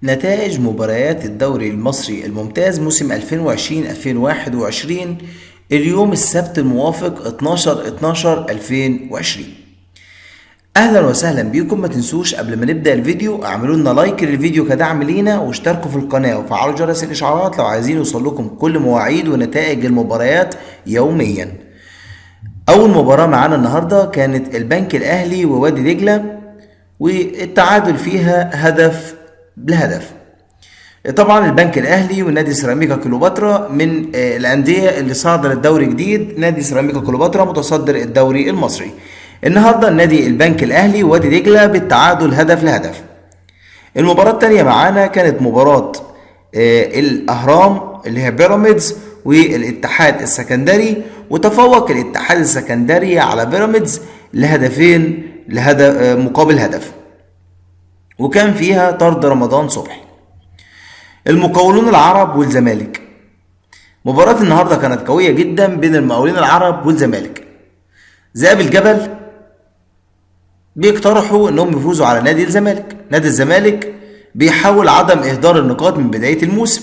نتائج مباريات الدوري المصري الممتاز موسم 2020-2021 اليوم السبت الموافق 12/12/2020. اهلا وسهلا بيكم. ما تنسوش قبل ما نبدأ الفيديو اعملوا لنا لايك للفيديو كدعم لينا، واشتركوا في القناة وفعلوا جرس الاشعارات لو عايزين يوصل لكم كل مواعيد ونتائج المباريات يوميا. اول مباراة معانا النهاردة كانت البنك الاهلي ووادي دجلة، والتعادل فيها هدف لهدف. طبعا البنك الاهلي ونادي سيراميكا كليوباترا من الانديه اللي صعد للدوري جديد. نادي سيراميكا كليوباترا متصدر الدوري المصري. النهارده النادي البنك الاهلي ووادي دجله بالتعادل هدف لهدف. المباراه الثانيه معانا كانت مباراه الاهرام اللي هي بيراميدز والاتحاد السكندري، وتفوق الاتحاد السكندري على بيراميدز لهدفين لهدف مقابل هدف، وكان فيها طرد رمضان صبحي. المقاولون العرب والزمالك، مباراة النهاردة كانت قوية جدا بين المقاولين العرب والزمالك. ذئاب الجبل بيقترحوا انهم يفوزوا على نادي الزمالك. نادي الزمالك بيحاول عدم اهدار النقاط من بداية الموسم.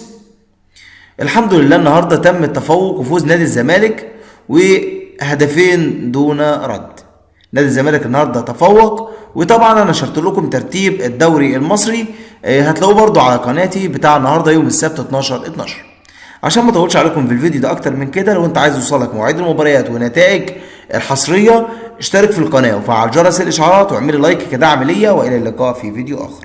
الحمد لله النهاردة تم التفوق وفوز نادي الزمالك وهدفين دون رد. نادي الزمالك النهارده تفوق، وطبعا انا نشرت لكم ترتيب الدوري المصري، هتلاقوه برضو على قناتي بتاع النهارده يوم السبت 12/12. عشان ما اطولش عليكم في الفيديو ده اكتر من كده، لو انت عايز يوصلك مواعيد المباريات ونتائج الحصريه اشترك في القناه وفعل جرس الاشعارات واعمل لايك كدعم ليا، والى اللقاء في فيديو اخر.